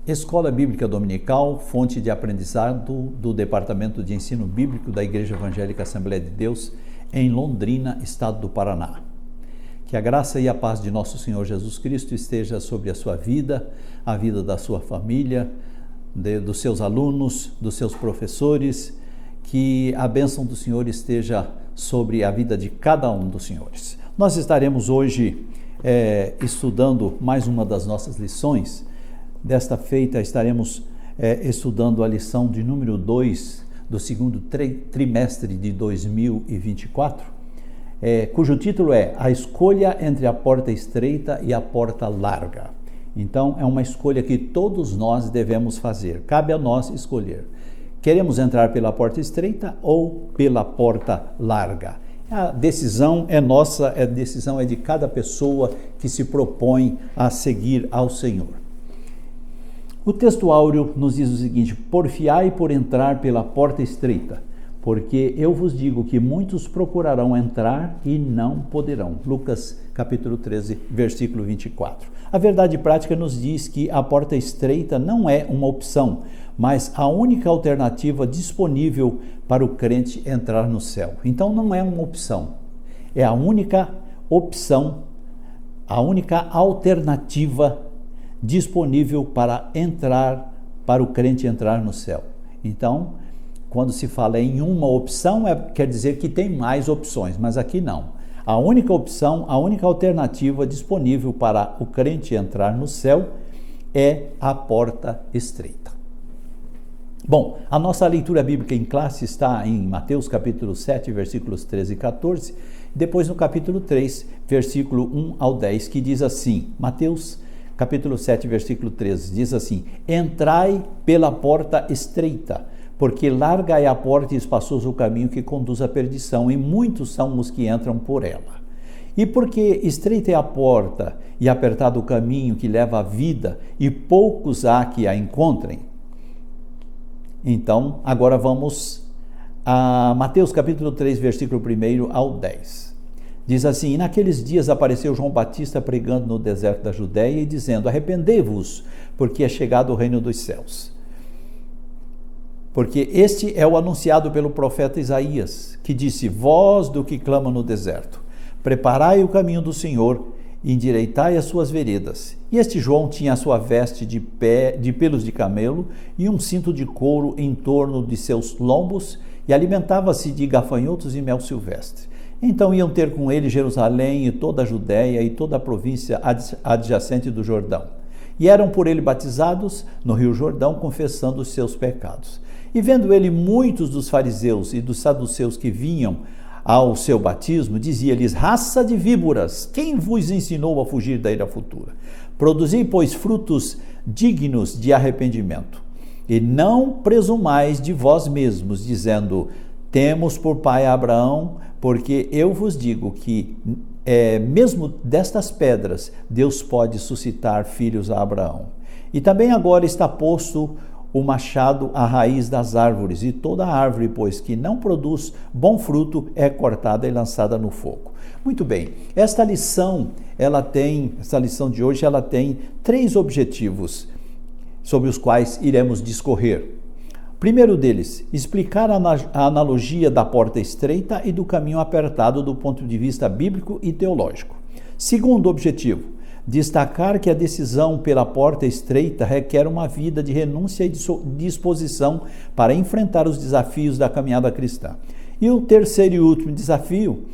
Escola Bíblica Dominical, fonte de aprendizado do Departamento de Ensino Bíblico da Igreja Evangélica Assembleia de Deus, em Londrina, estado do Paraná. Que a graça e a paz de nosso Senhor Jesus Cristo esteja sobre a sua vida, a vida da sua família, dos seus alunos, dos seus professores, que a bênção do Senhor esteja sobre a vida de cada um dos senhores. Nós estaremos hoje estudando mais uma das nossas lições. Desta feita estaremos estudando a lição de número 2 do segundo trimestre de 2024, cujo título é A Escolha entre a Porta Estreita e a Porta Larga. Então, é uma escolha que todos nós devemos fazer, cabe a nós escolher. Queremos entrar pela porta estreita ou pela porta larga? A decisão é nossa, a decisão é de cada pessoa que se propõe a seguir ao Senhor. O texto áureo nos diz o seguinte: porfiai por entrar pela porta estreita, porque eu vos digo que muitos procurarão entrar e não poderão. Lucas capítulo 13, versículo 24. A verdade prática nos diz que a porta estreita não é uma opção, mas a única alternativa disponível para o crente entrar no céu. Então não é uma opção, é a única opção, a única alternativa disponível para o crente entrar no céu. Então, quando se fala em uma opção, quer dizer que tem mais opções, mas aqui não. A única opção, a única alternativa disponível para o crente entrar no céu é a porta estreita. Bom, a nossa leitura bíblica em classe está em Mateus capítulo 7, versículos 13 e 14, depois no capítulo 3, versículo 1 ao 10, que diz assim, Mateus capítulo 7, versículo 13, diz assim: entrai pela porta estreita, porque larga é a porta e espaçoso o caminho que conduz à perdição, e muitos são os que entram por ela. E porque estreita é a porta e apertado o caminho que leva à vida, e poucos há que a encontrem. Então, agora vamos a Mateus capítulo 3, versículo 1 ao 10. Diz assim: e naqueles dias apareceu João Batista pregando no deserto da Judéia e dizendo: arrependei-vos, porque é chegado o reino dos céus. Porque este é o anunciado pelo profeta Isaías, que disse: voz do que clama no deserto, preparai o caminho do Senhor, endireitai as suas veredas. E este João tinha a sua veste de pelos de camelo e um cinto de couro em torno de seus lombos, e alimentava-se de gafanhotos e mel silvestre. Então iam ter com ele Jerusalém e toda a Judéia e toda a província adjacente do Jordão. E eram por ele batizados no rio Jordão, confessando os seus pecados. E vendo ele muitos dos fariseus e dos saduceus que vinham ao seu batismo, dizia-lhes: raça de víboras, quem vos ensinou a fugir da ira futura? Produzi, pois, frutos dignos de arrependimento. E não presumais de vós mesmos, dizendo: temos por pai Abraão, porque eu vos digo que mesmo destas pedras Deus pode suscitar filhos a Abraão. E também agora está posto o machado à raiz das árvores, e toda árvore, pois, que não produz bom fruto, é cortada e lançada no fogo. Muito bem, esta lição de hoje, ela tem 3 objetivos sobre os quais iremos discorrer. Primeiro deles, explicar a analogia da porta estreita e do caminho apertado do ponto de vista bíblico e teológico. Segundo objetivo, destacar que a decisão pela porta estreita requer uma vida de renúncia e de disposição para enfrentar os desafios da caminhada cristã. E o terceiro e último desafio,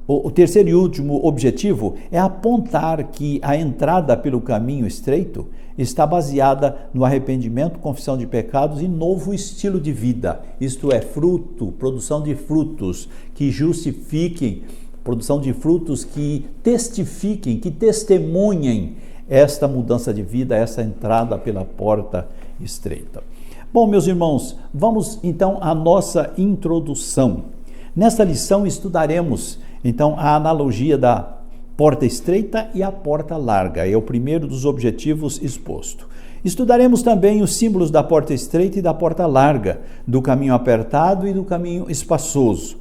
o terceiro e último objetivo é apontar que a entrada pelo caminho estreito está baseada no arrependimento, confissão de pecados e novo estilo de vida, isto é, produção de frutos que justifiquem, produção de frutos que testifiquem, que testemunhem esta mudança de vida, essa entrada pela porta estreita. Bom, meus irmãos, vamos então à nossa introdução. Nesta lição estudaremos então a analogia da porta estreita e a porta larga, é o primeiro dos objetivos exposto. Estudaremos também os símbolos da porta estreita e da porta larga, do caminho apertado e do caminho espaçoso.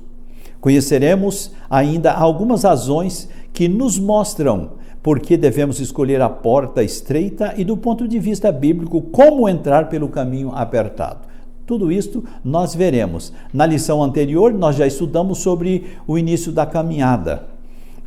Conheceremos ainda algumas razões que nos mostram por que devemos escolher a porta estreita e, do ponto de vista bíblico, como entrar pelo caminho apertado. Tudo isto nós veremos. Na lição anterior, nós já estudamos sobre o início da caminhada.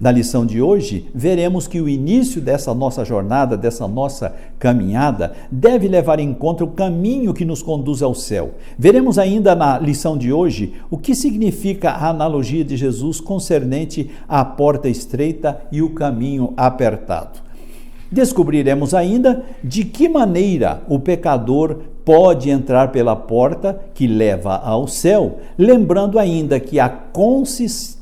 Na lição de hoje, veremos que o início dessa nossa jornada, dessa nossa caminhada, deve levar em conta o caminho que nos conduz ao céu. Veremos ainda na lição de hoje o que significa a analogia de Jesus concernente à porta estreita e o caminho apertado. Descobriremos ainda de que maneira o pecador pode entrar pela porta que leva ao céu, lembrando ainda que a consistência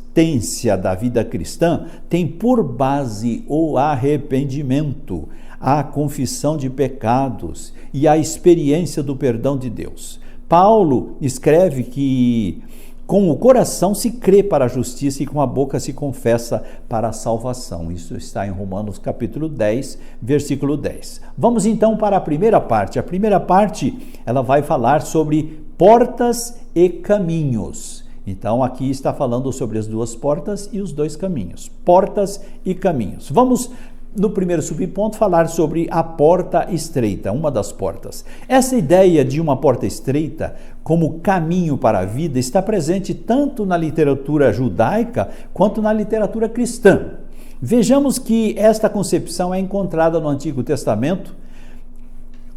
da vida cristã tem por base o arrependimento, a confissão de pecados e a experiência do perdão de Deus. Paulo escreve que com o coração se crê para a justiça e com a boca se confessa para a salvação. Isso está em Romanos capítulo 10, versículo 10. Vamos então para a primeira parte. A primeira parte, ela vai falar sobre portas e caminhos. Então, aqui está falando sobre as duas portas e os dois caminhos. Portas e caminhos. Vamos, no primeiro subponto, falar sobre a porta estreita, uma das portas. Essa ideia de uma porta estreita como caminho para a vida está presente tanto na literatura judaica quanto na literatura cristã. Vejamos que esta concepção é encontrada no Antigo Testamento,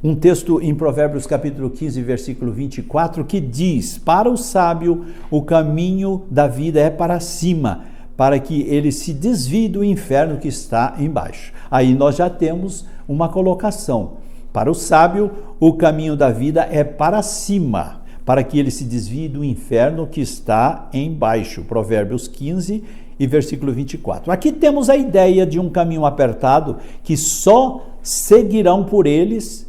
um texto em Provérbios capítulo 15, versículo 24, que diz: para o sábio o caminho da vida é para cima, para que ele se desvie do inferno que está embaixo. Aí nós já temos uma colocação. Para o sábio o caminho da vida é para cima, para que ele se desvie do inferno que está embaixo. Provérbios 15 e versículo 24. Aqui temos a ideia de um caminho apertado que só seguirão por ele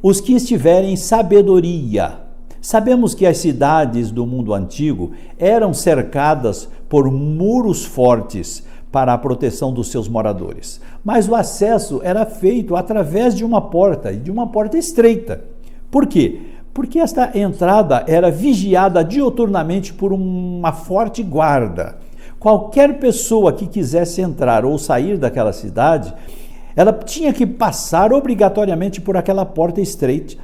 os que estiverem em sabedoria. Sabemos que as cidades do mundo antigo eram cercadas por muros fortes para a proteção dos seus moradores, mas o acesso era feito através de uma porta, e de uma porta estreita. Por quê? Porque esta entrada era vigiada diuturnamente por uma forte guarda. Qualquer pessoa que quisesse entrar ou sair daquela cidade, ela tinha que passar obrigatoriamente por aquela porta estreita,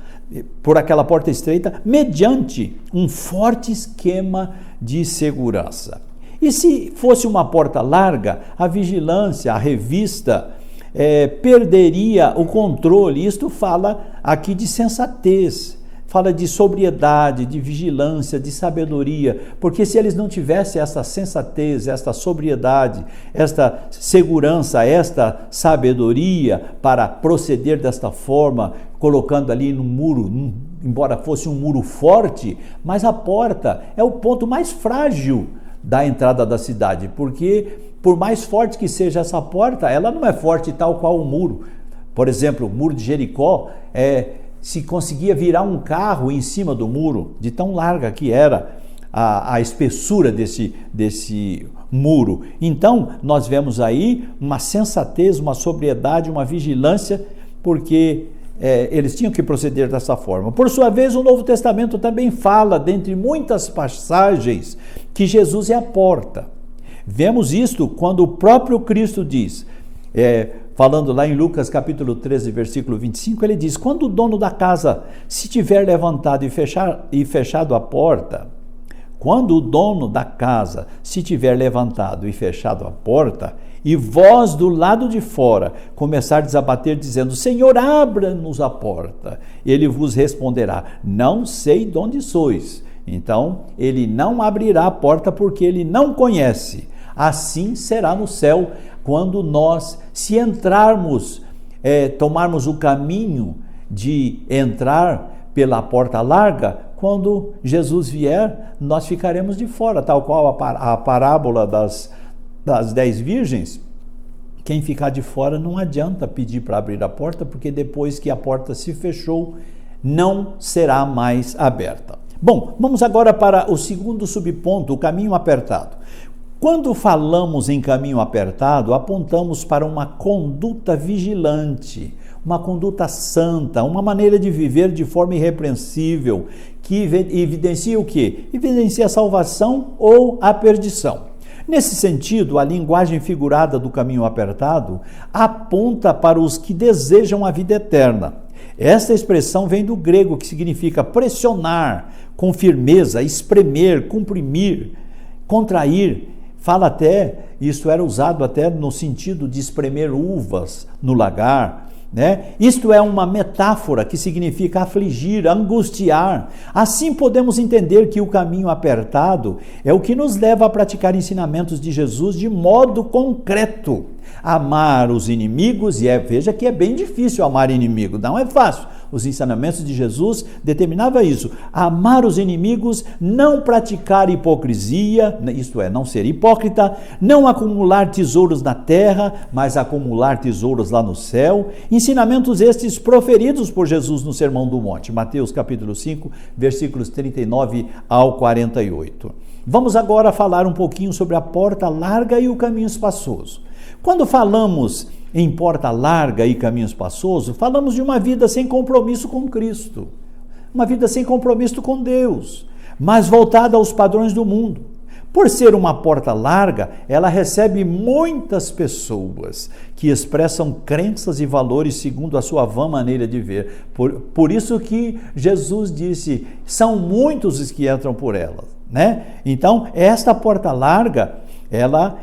mediante um forte esquema de segurança. E se fosse uma porta larga, a vigilância, a revista, perderia o controle. Isto fala aqui de sensatez, fala de sobriedade, de vigilância, de sabedoria, porque se eles não tivessem essa sensatez, esta sobriedade, esta segurança, esta sabedoria para proceder desta forma, colocando ali no muro, embora fosse um muro forte, mas a porta é o ponto mais frágil da entrada da cidade, porque por mais forte que seja essa porta, ela não é forte tal qual o muro. Por exemplo, o muro de Jericó se conseguia virar um carro em cima do muro, de tão larga que era a espessura desse muro. Então, nós vemos aí uma sensatez, uma sobriedade, uma vigilância, porque eles tinham que proceder dessa forma. Por sua vez, o Novo Testamento também fala, dentre muitas passagens, que Jesus é a porta. Vemos isto quando o próprio Cristo diz, falando lá em Lucas capítulo 13, versículo 25, ele diz: quando o dono da casa se tiver levantado e fechado a porta, quando o dono da casa se tiver levantado e fechado a porta, e vós do lado de fora começardes a bater dizendo: Senhor, abra-nos a porta, ele vos responderá: não sei de onde sois. Então ele não abrirá a porta porque ele não conhece. Assim será no céu quando nós, se entrarmos, tomarmos o caminho de entrar pela porta larga, quando Jesus vier, nós ficaremos de fora, tal qual a parábola das 10 virgens. Quem ficar de fora não adianta pedir para abrir a porta, porque depois que a porta se fechou, não será mais aberta. Bom, vamos agora para o segundo subponto, o caminho apertado. Quando falamos em caminho apertado, apontamos para uma conduta vigilante, uma conduta santa, uma maneira de viver de forma irrepreensível, que evidencia o quê? Evidencia a salvação ou a perdição. Nesse sentido, a linguagem figurada do caminho apertado aponta para os que desejam a vida eterna. Esta expressão vem do grego, que significa pressionar com firmeza, espremer, comprimir, contrair. Fala até, isso era usado até no sentido de espremer uvas no lagar, né? Isto é uma metáfora que significa afligir, angustiar. Assim podemos entender que o caminho apertado é o que nos leva a praticar ensinamentos de Jesus de modo concreto. Amar os inimigos, e veja que é bem difícil amar inimigo, não é fácil. Os ensinamentos de Jesus determinavam isso: amar os inimigos, não praticar hipocrisia, isto é, não ser hipócrita, não acumular tesouros na terra, mas acumular tesouros lá no céu. Ensinamentos estes proferidos por Jesus no Sermão do Monte, Mateus capítulo 5, versículos 39 ao 48. Vamos agora falar um pouquinho sobre a porta larga e o caminho espaçoso. Quando falamos em porta larga e caminho espaçoso, falamos de uma vida sem compromisso com Cristo, uma vida sem compromisso com Deus, mas voltada aos padrões do mundo. Por ser uma porta larga, ela recebe muitas pessoas que expressam crenças e valores segundo a sua vã maneira de ver. Por isso que Jesus disse, são muitos os que entram por ela, né? Então, esta porta larga, ela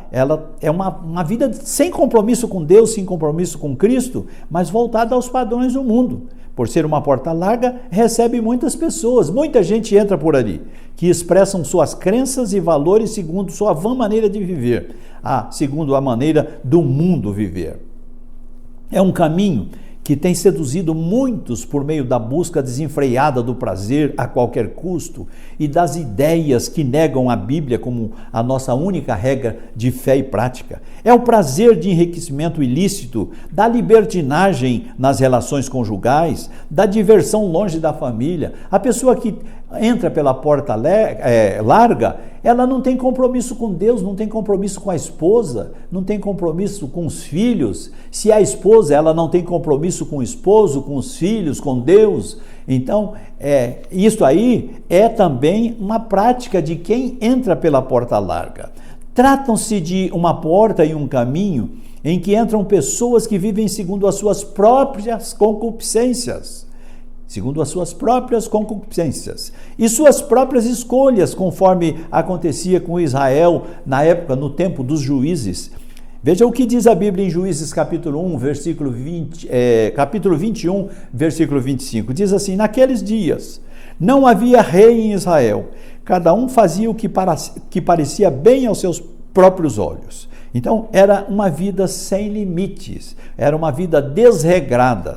é uma vida sem compromisso com Deus, sem compromisso com Cristo, mas voltada aos padrões do mundo. Por ser uma porta larga, recebe muitas pessoas, muita gente entra por ali, que expressam suas crenças e valores segundo sua vã maneira de viver, segundo a maneira do mundo viver. É um caminho que tem seduzido muitos por meio da busca desenfreada do prazer a qualquer custo e das ideias que negam a Bíblia como a nossa única regra de fé e prática. É o prazer de enriquecimento ilícito, da libertinagem nas relações conjugais, da diversão longe da família. A pessoa que entra pela porta larga, ela não tem compromisso com Deus, não tem compromisso com a esposa, não tem compromisso com os filhos. Se a esposa, ela não tem compromisso com o esposo, com os filhos, com Deus. Então, isso aí é também uma prática de quem entra pela porta larga. Tratam-se de uma porta e um caminho em que entram pessoas que vivem segundo as suas próprias concupiscências. Segundo as suas próprias concupiscências e suas próprias escolhas, conforme acontecia com Israel na época, no tempo dos juízes. Veja o que diz a Bíblia em Juízes capítulo 1, capítulo 21, versículo 25. Diz assim, naqueles dias não havia rei em Israel, cada um fazia o que parecia bem aos seus próprios olhos. Então era uma vida sem limites, era uma vida desregrada.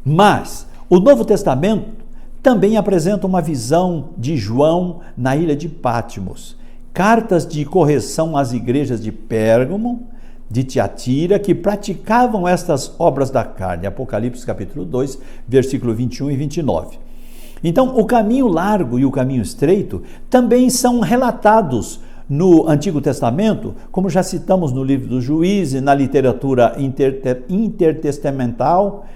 Mas o Novo Testamento também apresenta uma visão de João na ilha de Patmos, cartas de correção às igrejas de Pérgamo, de Tiatira, que praticavam estas obras da carne, Apocalipse capítulo 2, versículo 21 e 29. Então, o caminho largo e o caminho estreito também são relatados no Antigo Testamento, como já citamos no livro dos Juízes, na literatura intertestamental,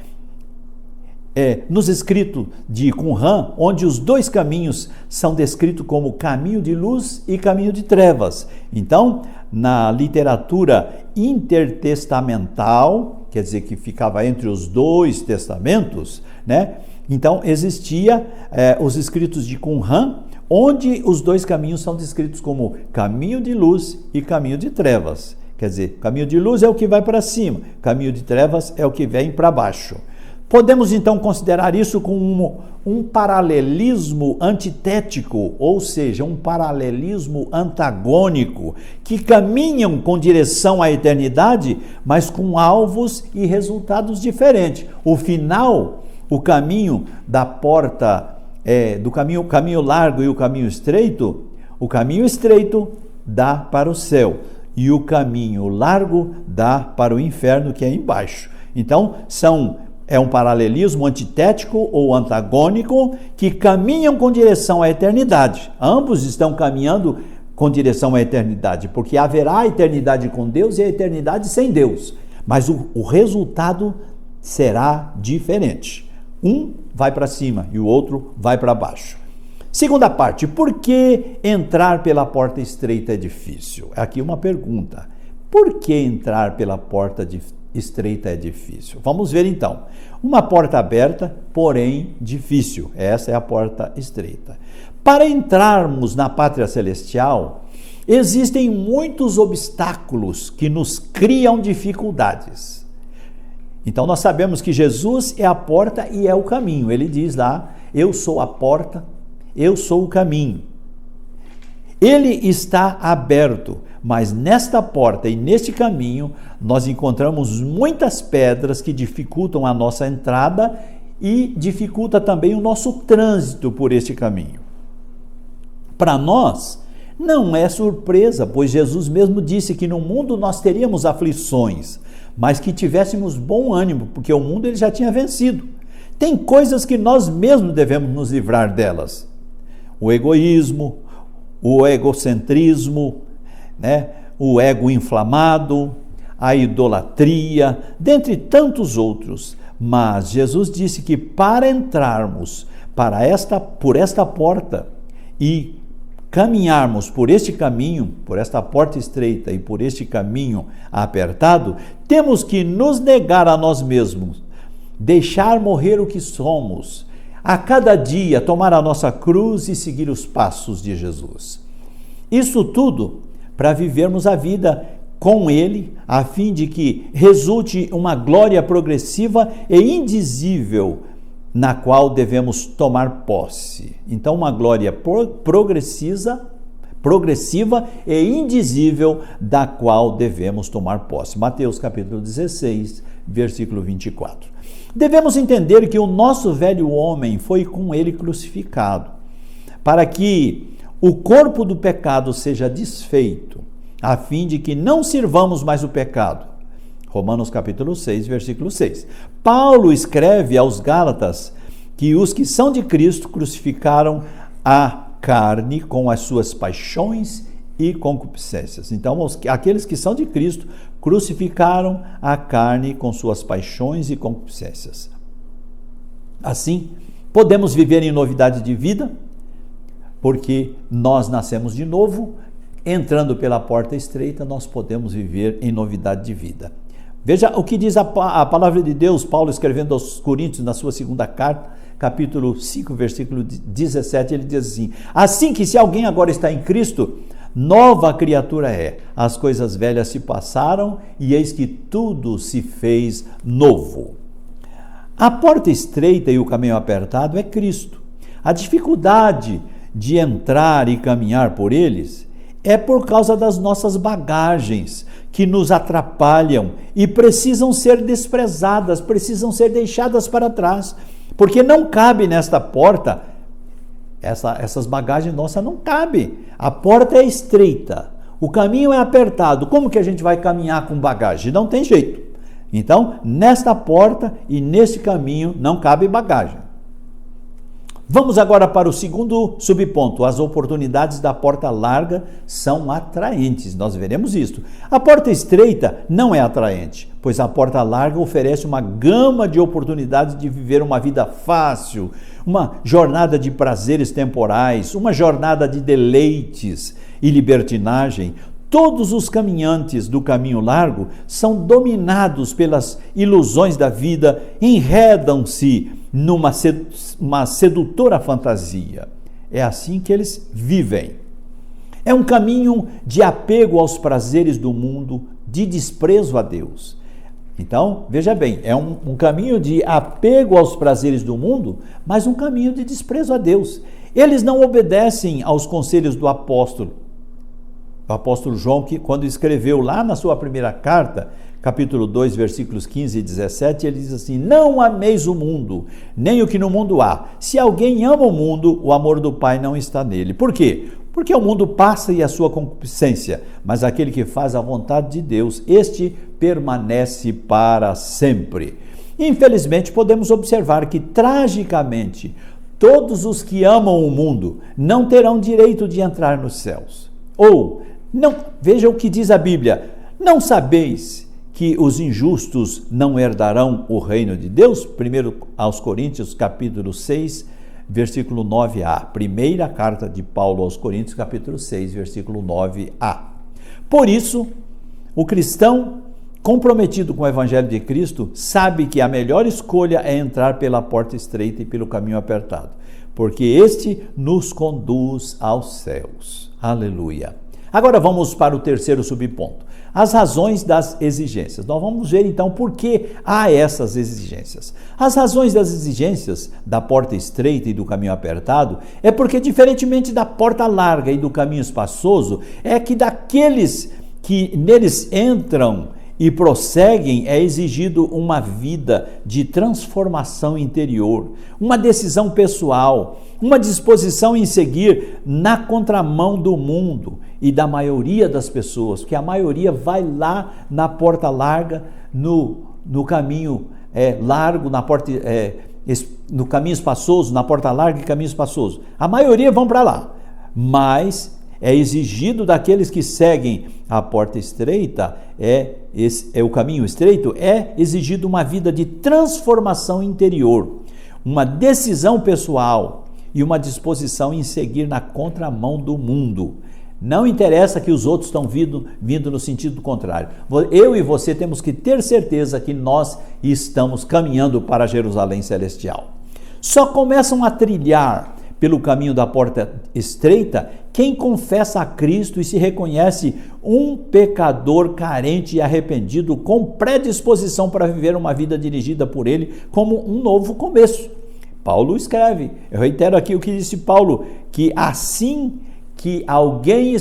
nos escritos de Qumran, onde os dois caminhos são descritos como caminho de luz e caminho de trevas. Então, na literatura intertestamental, quer dizer que ficava entre os dois testamentos, né? Então, existia os escritos de Qumran, onde os dois caminhos são descritos como caminho de luz e caminho de trevas. Quer dizer, caminho de luz é o que vai para cima, caminho de trevas é o que vem para baixo. Podemos então considerar isso como um paralelismo antitético, ou seja, um paralelismo antagônico, que caminham com direção à eternidade, mas com alvos e resultados diferentes. O final, o caminho da porta, do caminho largo e o caminho estreito dá para o céu, e o caminho largo dá para o inferno, que é embaixo. Então, é um paralelismo antitético ou antagônico que caminham com direção à eternidade. Ambos estão caminhando com direção à eternidade, porque haverá a eternidade com Deus e a eternidade sem Deus. Mas o resultado será diferente. Um vai para cima e o outro vai para baixo. Segunda parte, por que entrar pela porta estreita é difícil? Aqui uma pergunta. Por que entrar pela porta estreita é difícil? Vamos ver então. Uma porta aberta, porém difícil. Essa é a porta estreita. Para entrarmos na pátria celestial, existem muitos obstáculos que nos criam dificuldades. Então nós sabemos que Jesus é a porta e é o caminho. Ele diz lá, eu sou a porta, eu sou o caminho. Ele está aberto, mas nesta porta e neste caminho nós encontramos muitas pedras que dificultam a nossa entrada e dificulta também o nosso trânsito por este caminho. Para nós, não é surpresa, pois Jesus mesmo disse que no mundo nós teríamos aflições, mas que tivéssemos bom ânimo, porque o mundo ele já tinha vencido. Tem coisas que nós mesmos devemos nos livrar delas. O egoísmo, o egocentrismo, o ego inflamado, a idolatria, dentre tantos outros. Mas Jesus disse que para entrarmos por esta porta e caminharmos por este caminho, por esta porta estreita e por este caminho apertado, temos que nos negar a nós mesmos, deixar morrer o que somos, a cada dia tomar a nossa cruz e seguir os passos de Jesus. Isso tudo para vivermos a vida com Ele, a fim de que resulte uma glória progressiva e indizível, na qual devemos tomar posse. Então, uma glória progressiva e indizível, da qual devemos tomar posse. Mateus capítulo 16, versículo 24. Devemos entender que o nosso velho homem foi com ele crucificado, para que o corpo do pecado seja desfeito, a fim de que não sirvamos mais o pecado. Romanos capítulo 6, versículo 6. Paulo escreve aos Gálatas que os que são de Cristo crucificaram a carne com as suas paixões e concupiscências. Então, aqueles que são de Cristo crucificaram a carne com suas paixões e concupiscências. Assim, podemos viver em novidade de vida, porque nós nascemos de novo, entrando pela porta estreita, nós podemos viver em novidade de vida. Veja o que diz a palavra de Deus, Paulo escrevendo aos Coríntios na sua segunda carta, capítulo 5, versículo 17, ele diz assim: assim que se alguém agora está em Cristo, nova criatura é, as coisas velhas se passaram e eis que tudo se fez novo. A porta estreita e o caminho apertado é Cristo. A dificuldade de entrar e caminhar por eles é por causa das nossas bagagens que nos atrapalham e precisam ser desprezadas, precisam ser deixadas para trás, porque não cabe nesta porta, essas bagagens nossas não cabem. A porta é estreita, o caminho é apertado. Como que a gente vai caminhar com bagagem? Não tem jeito. Então, nesta porta e nesse caminho não cabe bagagem. Vamos agora para o segundo subponto. As oportunidades da porta larga são atraentes. Nós veremos isso. A porta estreita não é atraente, pois a porta larga oferece uma gama de oportunidades de viver uma vida fácil, uma jornada de prazeres temporais, uma jornada de deleites e libertinagem. Todos os caminhantes do caminho largo são dominados pelas ilusões da vida, enredam-se numa sedutora fantasia. É assim que eles vivem. É um caminho de apego aos prazeres do mundo, de desprezo a Deus. Então, veja bem, é um caminho de apego aos prazeres do mundo, mas um caminho de desprezo a Deus. Eles não obedecem aos conselhos do apóstolo. O apóstolo João, que quando escreveu lá na sua primeira carta, capítulo 2, versículos 15 e 17, ele diz assim: não ameis o mundo, nem o que no mundo há. Se alguém ama o mundo, o amor do Pai não está nele. Por quê? Porque o mundo passa e a sua concupiscência, mas aquele que faz a vontade de Deus, este permanece para sempre. Infelizmente, podemos observar que, tragicamente, todos os que amam o mundo não terão direito de entrar nos céus. Ou, não, veja o que diz a Bíblia: não sabeis que os injustos não herdarão o reino de Deus? 1 aos Coríntios, capítulo 6, versículo 9a. Primeira carta de Paulo aos Coríntios, capítulo 6, versículo 9a. Por isso, o cristão comprometido com o Evangelho de Cristo sabe que a melhor escolha é entrar pela porta estreita e pelo caminho apertado, porque este nos conduz aos céus. Aleluia. Agora vamos para o terceiro subponto, as razões das exigências. Nós vamos ver então por que há essas exigências. As razões das exigências da porta estreita e do caminho apertado é porque, diferentemente da porta larga e do caminho espaçoso, é que daqueles que neles entram e prosseguem é exigido uma vida de transformação interior, uma decisão pessoal, uma disposição em seguir na contramão do mundo e da maioria das pessoas, porque a maioria vai lá na porta larga, no caminho largo, no caminho espaçoso, na porta larga e caminho espaçoso. A maioria vão para lá, mas é exigido daqueles que seguem a porta estreita, o caminho estreito, é exigido uma vida de transformação interior, uma decisão pessoal e uma disposição em seguir na contramão do mundo. Não interessa que os outros estão vindo no sentido contrário. Eu e você temos que ter certeza que nós estamos caminhando para Jerusalém Celestial. Só começam a trilhar pelo caminho da porta estreita quem confessa a Cristo e se reconhece um pecador carente e arrependido, com predisposição para viver uma vida dirigida por Ele como um novo começo. Paulo escreve, eu reitero aqui o que disse Paulo, que assim que alguém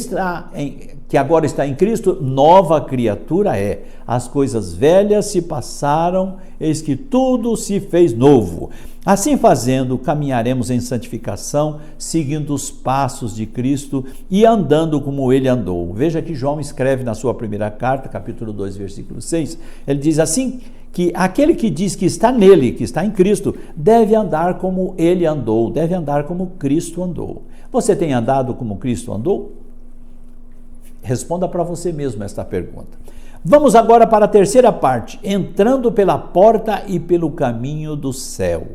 que agora está em Cristo, nova criatura é. As coisas velhas se passaram, eis que tudo se fez novo. Assim fazendo, caminharemos em santificação, seguindo os passos de Cristo e andando como Ele andou. Veja que João escreve na sua primeira carta, capítulo 2, versículo 6, ele diz assim, que aquele que diz que está nele, que está em Cristo, deve andar como Ele andou, deve andar como Cristo andou. Você tem andado como Cristo andou? Responda para você mesmo esta pergunta. Vamos agora para a terceira parte, entrando pela porta e pelo caminho do céu.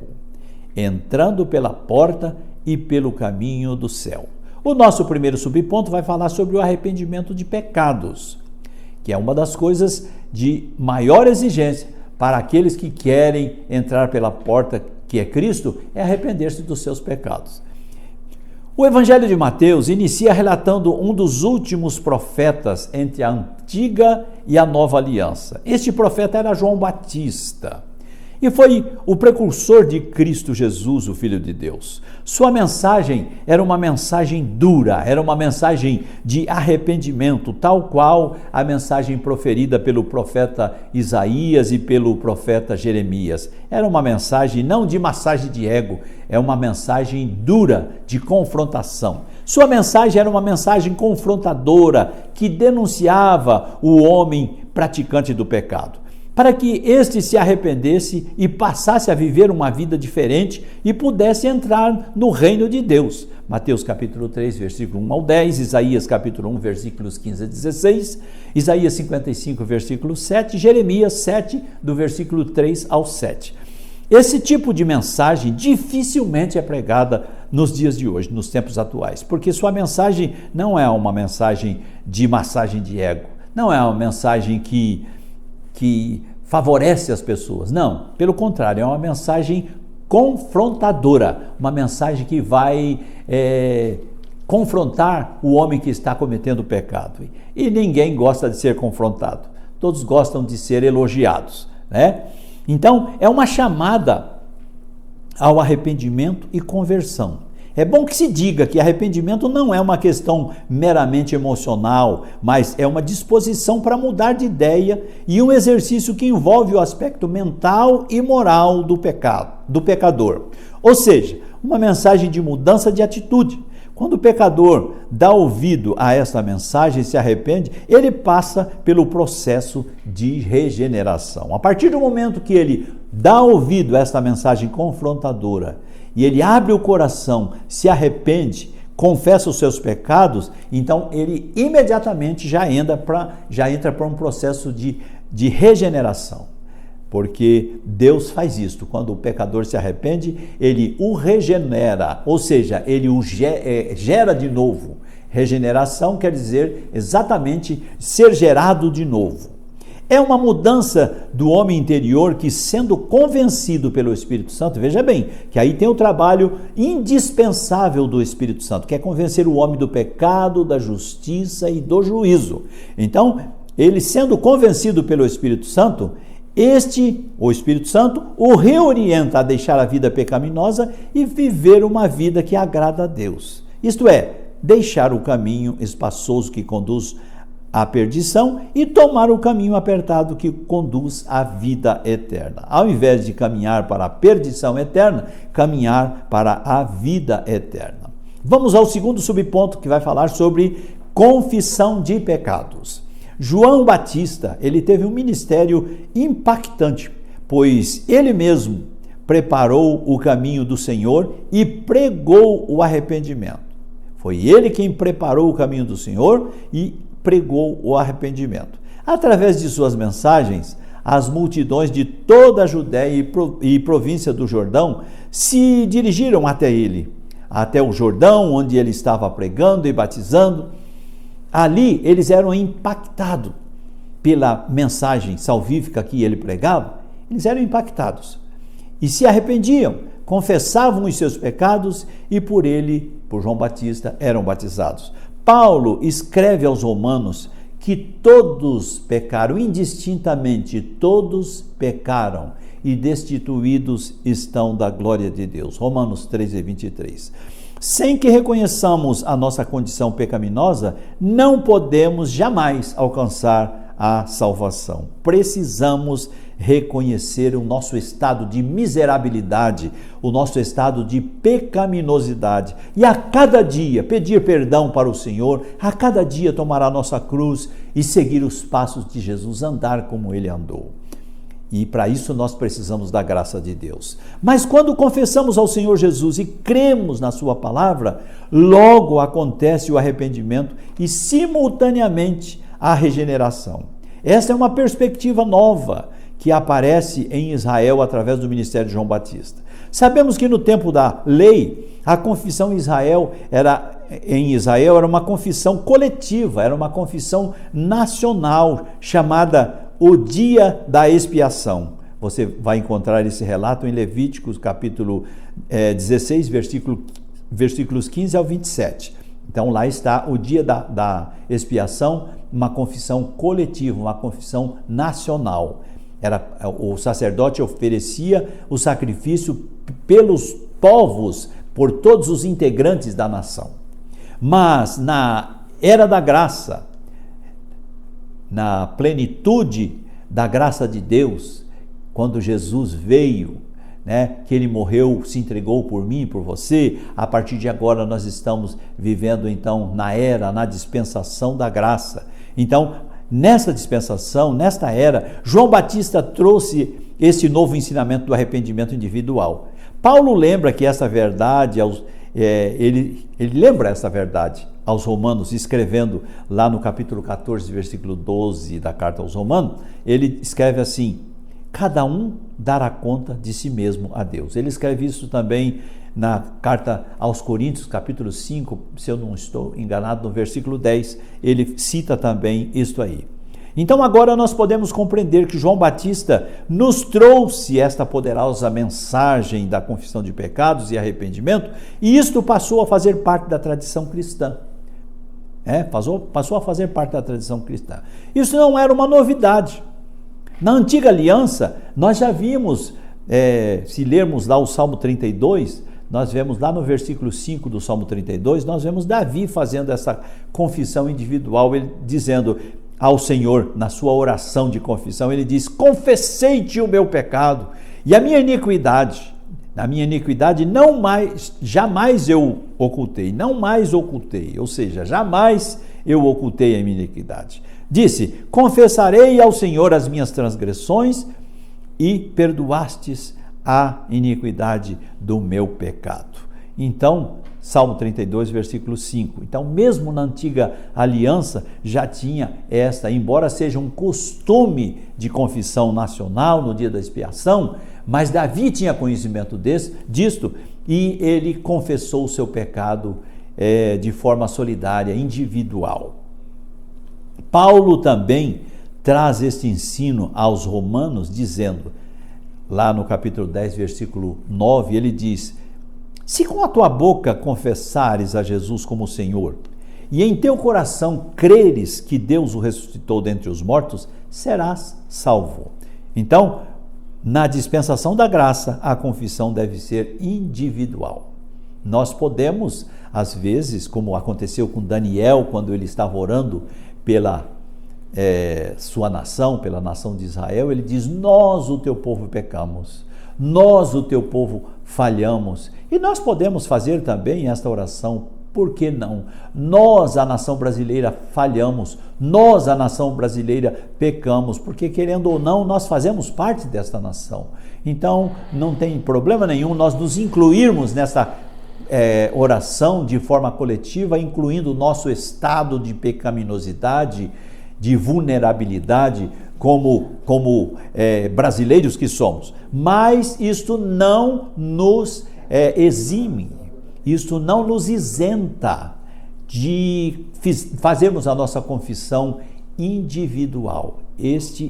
Entrando pela porta e pelo caminho do céu. O nosso primeiro subponto vai falar sobre o arrependimento de pecados, que é uma das coisas de maior exigência para aqueles que querem entrar pela porta que é Cristo, é arrepender-se dos seus pecados. O Evangelho de Mateus inicia relatando um dos últimos profetas entre a antiga e a nova aliança. Este profeta era João Batista e foi o precursor de Cristo Jesus, o Filho de Deus. Sua mensagem era uma mensagem dura, era uma mensagem de arrependimento, tal qual a mensagem proferida pelo profeta Isaías e pelo profeta Jeremias. Era uma mensagem não de massagem de ego, é uma mensagem dura de confrontação. Sua mensagem era uma mensagem confrontadora que denunciava o homem praticante do pecado, para que este se arrependesse e passasse a viver uma vida diferente e pudesse entrar no reino de Deus. Mateus capítulo 3, versículo 1 ao 10, Isaías capítulo 1, versículos 15 a 16, Isaías 55, versículo 7, Jeremias 7, do versículo 3 ao 7. Esse tipo de mensagem dificilmente é pregada nos dias de hoje, nos tempos atuais, porque sua mensagem não é uma mensagem de massagem de ego, não é uma mensagem que favorece as pessoas. Não, pelo contrário, é uma mensagem confrontadora, uma mensagem que vai confrontar o homem que está cometendo pecado. E ninguém gosta de ser confrontado, todos gostam de ser elogiados, né? Então, é uma chamada ao arrependimento e conversão. É bom que se diga que arrependimento não é uma questão meramente emocional, mas é uma disposição para mudar de ideia e um exercício que envolve o aspecto mental e moral do pecador. Ou seja, uma mensagem de mudança de atitude. Quando o pecador dá ouvido a esta mensagem e se arrepende, ele passa pelo processo de regeneração. A partir do momento que ele dá ouvido a esta mensagem confrontadora, e ele abre o coração, se arrepende, confessa os seus pecados, então ele imediatamente já entra para um processo de regeneração. porque Deus faz isto. Quando o pecador se arrepende, ele o regenera, ou seja, ele o gera de novo. Regeneração quer dizer exatamente ser gerado de novo. É uma mudança do homem interior que, sendo convencido pelo Espírito Santo, veja bem, que aí tem o trabalho indispensável do Espírito Santo, que é convencer o homem do pecado, da justiça e do juízo. Então, ele sendo convencido pelo Espírito Santo, o Espírito Santo, o reorienta a deixar a vida pecaminosa e viver uma vida que agrada a Deus. Isto é, deixar o caminho espaçoso que conduz à perdição e tomar o caminho apertado que conduz à vida eterna. Ao invés de caminhar para a perdição eterna, caminhar para a vida eterna. Vamos ao segundo subponto, que vai falar sobre confissão de pecados. João Batista, ele teve um ministério impactante, pois ele mesmo preparou o caminho do Senhor e pregou o arrependimento. Foi ele quem preparou o caminho do Senhor e pregou o arrependimento. Através de suas mensagens, as multidões de toda a Judéia e província do Jordão se dirigiram até ele, até o Jordão, onde ele estava pregando e batizando. Ali eles eram impactados pela mensagem salvífica que ele pregava, eles eram impactados e se arrependiam, confessavam os seus pecados e por João Batista, eram batizados. Paulo escreve aos Romanos que todos pecaram, indistintamente, todos pecaram e destituídos estão da glória de Deus. Romanos 13:23. Sem que reconheçamos a nossa condição pecaminosa, não podemos jamais alcançar a salvação. Precisamos reconhecer o nosso estado de miserabilidade, o nosso estado de pecaminosidade e a cada dia pedir perdão para o Senhor, a cada dia tomar a nossa cruz e seguir os passos de Jesus, andar como ele andou. E para isso nós precisamos da graça de Deus. Mas quando confessamos ao Senhor Jesus e cremos na sua palavra, logo acontece o arrependimento e simultaneamente a regeneração. Essa é uma perspectiva nova que aparece em Israel através do ministério de João Batista. Sabemos que no tempo da lei, a confissão em Israel era uma confissão coletiva, era uma confissão nacional, chamada o dia da expiação. Você vai encontrar esse relato em Levíticos capítulo 16, versículos 15 ao 27. Então lá está o dia da expiação, uma confissão coletiva, uma confissão nacional. O sacerdote oferecia o sacrifício pelos povos, por todos os integrantes da nação. Mas na era da graça, na plenitude da graça de Deus, quando Jesus veio, que ele morreu, se entregou por mim e por você, a partir de agora nós estamos vivendo então na dispensação da graça. Então, nessa dispensação, nesta era, João Batista trouxe esse novo ensinamento do arrependimento individual. Paulo lembra que essa verdade, ele lembra essa verdade aos Romanos, escrevendo lá no capítulo 14, versículo 12 da carta aos Romanos, ele escreve assim: cada um dará conta de si mesmo a Deus. Ele escreve isso também na carta aos Coríntios, capítulo 5, se eu não estou enganado, no versículo 10, ele cita também isto aí. Então agora nós podemos compreender que João Batista nos trouxe esta poderosa mensagem da confissão de pecados e arrependimento, e isto passou a fazer parte da tradição cristã. Passou a fazer parte da tradição cristã. Isso não era uma novidade. Na antiga aliança, nós já vimos, se lermos lá o Salmo 32, nós vemos lá no versículo 5 do Salmo 32, nós vemos Davi fazendo essa confissão individual, ele dizendo ao Senhor, na sua oração de confissão, ele diz: confessei-te o meu pecado e a minha iniquidade. Na minha iniquidade jamais eu ocultei, ou seja, jamais eu ocultei a minha iniquidade. Disse: confessarei ao Senhor as minhas transgressões e perdoastes a iniquidade do meu pecado. Então, Salmo 32, versículo 5. Então, mesmo na antiga aliança, já tinha esta, embora seja um costume de confissão nacional no dia da expiação, mas Davi tinha conhecimento disto e ele confessou o seu pecado de forma solidária, individual. Paulo também traz este ensino aos romanos, dizendo, lá no capítulo 10, versículo 9, ele diz: se com a tua boca confessares a Jesus como Senhor, e em teu coração creres que Deus o ressuscitou dentre os mortos, serás salvo. Então, na dispensação da graça, a confissão deve ser individual. Nós podemos, às vezes, como aconteceu com Daniel, quando ele estava orando pela sua nação, pela nação de Israel, ele diz: nós, o teu povo, pecamos, nós, o teu povo, falhamos. E nós podemos fazer também esta oração, por que não? Nós, a nação brasileira, falhamos, nós, a nação brasileira, pecamos, porque querendo ou não, nós fazemos parte desta nação. Então, não tem problema nenhum nós nos incluirmos nessa oração de forma coletiva, incluindo o nosso estado de pecaminosidade, de vulnerabilidade, como brasileiros que somos. Mas isto não nos exime, isto não nos isenta de fazermos a nossa confissão individual. Esta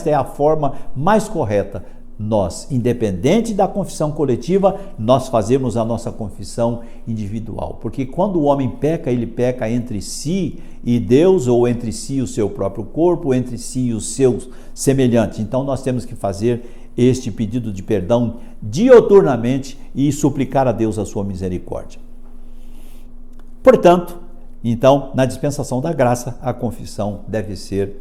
é a forma mais correta. Nós, independente da confissão coletiva, nós fazemos a nossa confissão individual. Porque quando o homem peca, ele peca entre si e Deus, ou entre si e o seu próprio corpo, ou entre si e os seus semelhantes. Então nós temos que fazer este pedido de perdão dioturnamente e suplicar a Deus a sua misericórdia. Portanto, então, na dispensação da graça, a confissão deve ser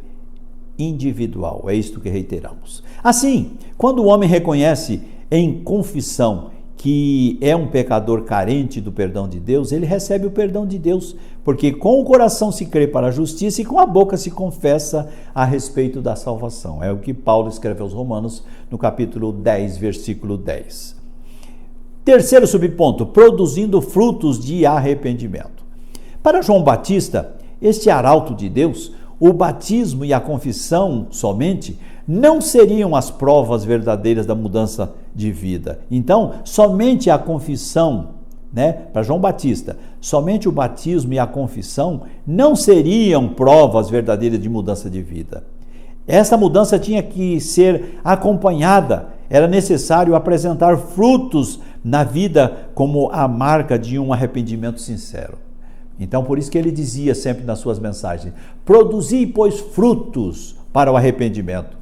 individual, é isto que reiteramos. Assim, quando o homem reconhece em confissão que é um pecador carente do perdão de Deus, ele recebe o perdão de Deus, porque com o coração se crê para a justiça e com a boca se confessa a respeito da salvação. É o que Paulo escreve aos Romanos no capítulo 10, versículo 10. Terceiro subponto, produzindo frutos de arrependimento. Para João Batista, este arauto de Deus, o batismo e a confissão somente não seriam as provas verdadeiras da mudança de vida. Então, somente a confissão, para João Batista, somente o batismo e a confissão não seriam provas verdadeiras de mudança de vida. Essa mudança tinha que ser acompanhada, era necessário apresentar frutos na vida como a marca de um arrependimento sincero. Então, por isso que ele dizia sempre nas suas mensagens: produzi, pois, frutos para o arrependimento.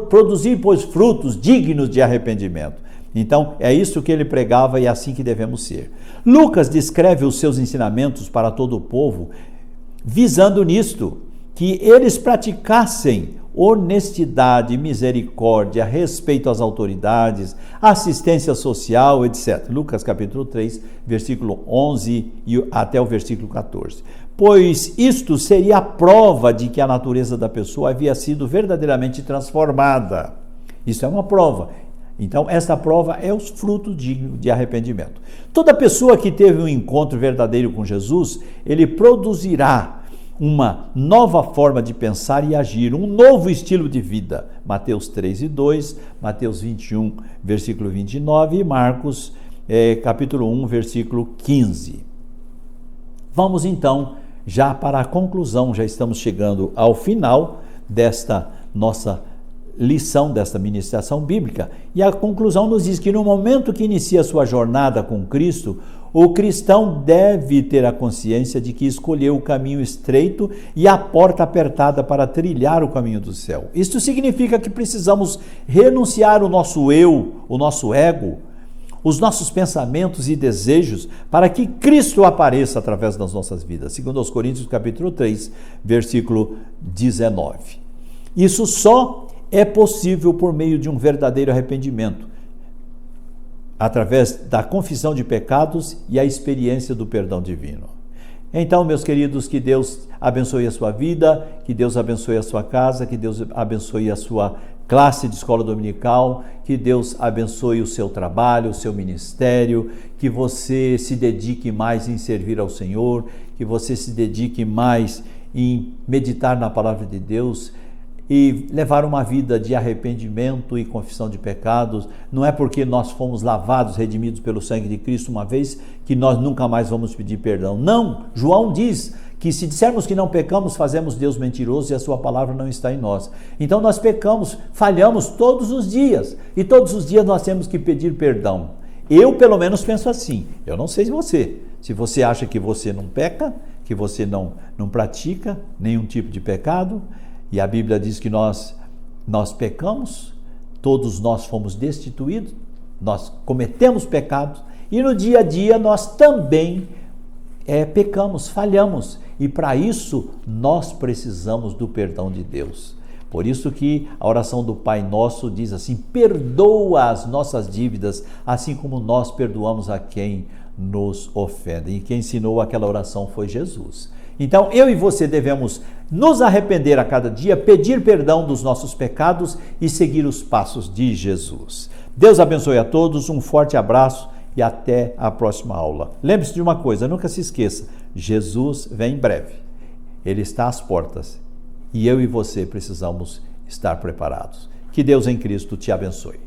Produzi, pois, frutos dignos de arrependimento. Então, é isso que ele pregava e é assim que devemos ser. Lucas descreve os seus ensinamentos para todo o povo, visando nisto, que eles praticassem honestidade, misericórdia, respeito às autoridades, assistência social, etc. Lucas capítulo 3, versículo 11 e até o versículo 14. Pois isto seria a prova de que a natureza da pessoa havia sido verdadeiramente transformada. Isso é uma prova. Então, essa prova é os frutos dignos de arrependimento. Toda pessoa que teve um encontro verdadeiro com Jesus, ele produzirá uma nova forma de pensar e agir, um novo estilo de vida. Mateus 3 e 2, Mateus 21, versículo 29 e Marcos, capítulo 1, versículo 15. Vamos então já para a conclusão, já estamos chegando ao final desta nossa lição, desta ministração bíblica, e a conclusão nos diz que no momento que inicia a sua jornada com Cristo, o cristão deve ter a consciência de que escolheu o caminho estreito e a porta apertada para trilhar o caminho do céu. Isto significa que precisamos renunciar o nosso eu, o nosso ego, os nossos pensamentos e desejos para que Cristo apareça através das nossas vidas. Segundo aos Coríntios, capítulo 3, versículo 19. Isso só é possível por meio de um verdadeiro arrependimento, através da confissão de pecados e a experiência do perdão divino. Então, meus queridos, que Deus abençoe a sua vida, que Deus abençoe a sua casa, que Deus abençoe a sua classe de escola dominical, que Deus abençoe o seu trabalho, o seu ministério, que você se dedique mais em servir ao Senhor, que você se dedique mais em meditar na palavra de Deus e levar uma vida de arrependimento e confissão de pecados. Não é porque nós fomos lavados, redimidos pelo sangue de Cristo uma vez, que nós nunca mais vamos pedir perdão. Não, João diz que se dissermos que não pecamos, fazemos Deus mentiroso e a sua palavra não está em nós. Então nós pecamos, falhamos todos os dias, e todos os dias nós temos que pedir perdão. Eu pelo menos penso assim, eu não sei se você acha que você não peca, que você não pratica nenhum tipo de pecado, e a Bíblia diz que nós pecamos, todos nós fomos destituídos, nós cometemos pecados, e no dia a dia nós também pecamos, falhamos, e para isso nós precisamos do perdão de Deus. Por isso que a oração do Pai Nosso diz assim: perdoa as nossas dívidas, assim como nós perdoamos a quem nos ofende. E quem ensinou aquela oração foi Jesus. Então eu e você devemos nos arrepender a cada dia, pedir perdão dos nossos pecados e seguir os passos de Jesus. Deus abençoe a todos, um forte abraço e até a próxima aula. Lembre-se de uma coisa, nunca se esqueça, Jesus vem em breve, Ele está às portas e eu e você precisamos estar preparados. Que Deus em Cristo te abençoe.